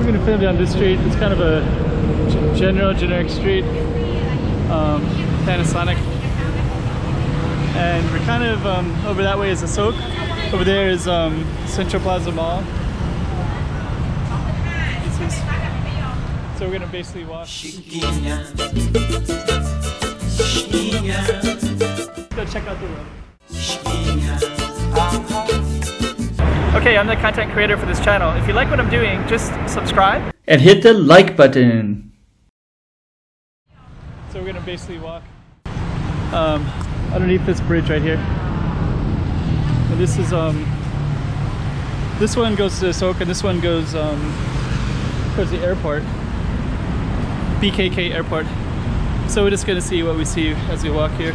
We're gonna film down this street. It's kind of a generic street, Panasonic, and we're kind of over that way is Asok. Over there is Central Plaza Mall. So we're gonna basically walk. Go check out the road. Okay, I'm the content creator for this channel. If you like what I'm doing, just subscribe and hit the like button. So we're gonna basically walk underneath this bridge right here. And this is this one goes to Asok and this one goes towards the airport, BKK airport. So we're just gonna see what we see as we walk here.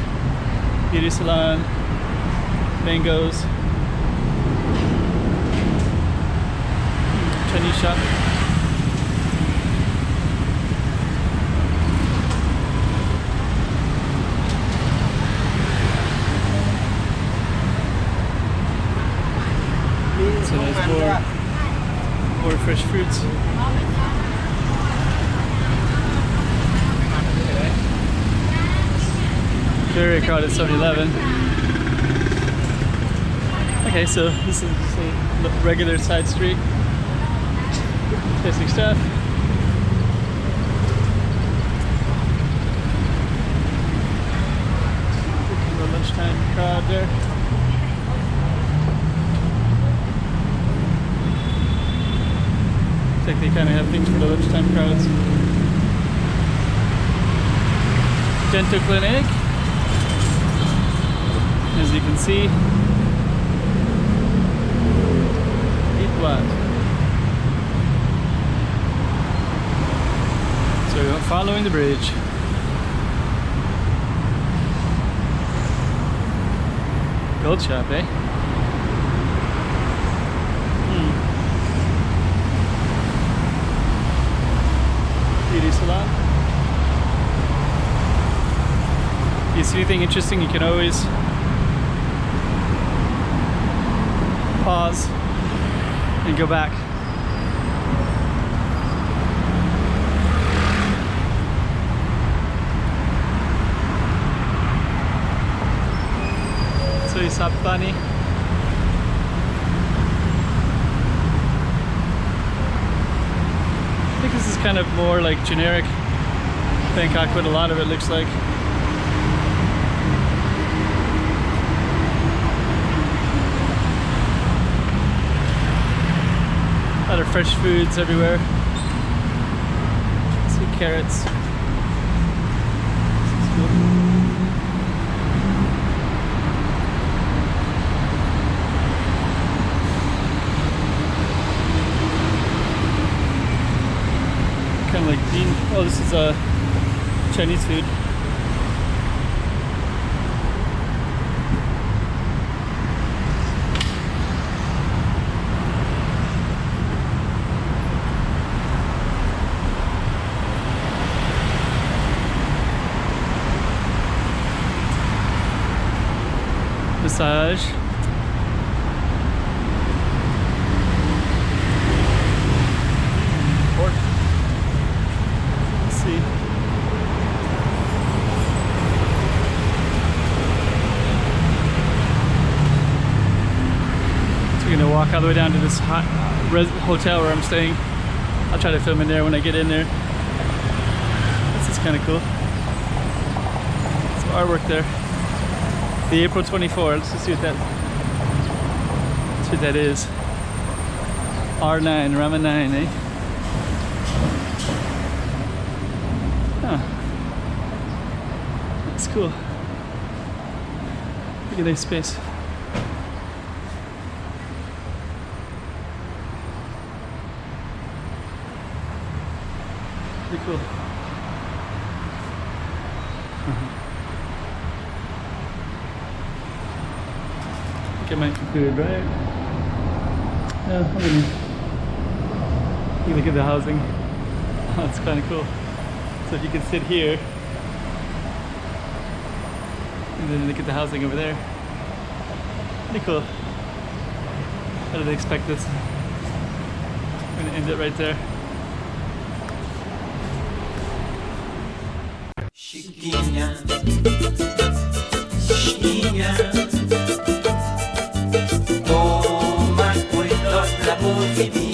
Beauty salon, mangoes, Chinese shop. So there's more fresh fruits. Very crowded 7-Eleven. Okay, so this is just a regular side street. Tasting stuff. The lunchtime crowd there. Looks like they kind of have things for the lunchtime crowds. Dental clinic. As you can see, eat what? So we're following the bridge. Gold shop, eh? Beauty salon. If you see anything interesting, you can always pause and go back. So you saw funny. I think this is kind of more like generic Bangkok, what a lot of it looks like. A lot of fresh foods everywhere. See carrots. This is cool. Kind of like bean. Oh, this is Chinese food. Massage. Pork. Let's see. So we're gonna walk all the way down to this hotel where I'm staying. I'll try to film in there when I get in there. This is kind of cool. Some artwork there. The April 24. Let's just see what that is. R9, Rama 9, eh? Huh. That's cool. Look at this space. Pretty cool. Get my food, right? Yeah, you look at the housing. Oh, it's kind of cool. So you can sit here and then look at the housing over there. Pretty cool. How did they expect this? I'm gonna end it right there. Chiquinha, chiquinha, toma cuidado da movimento.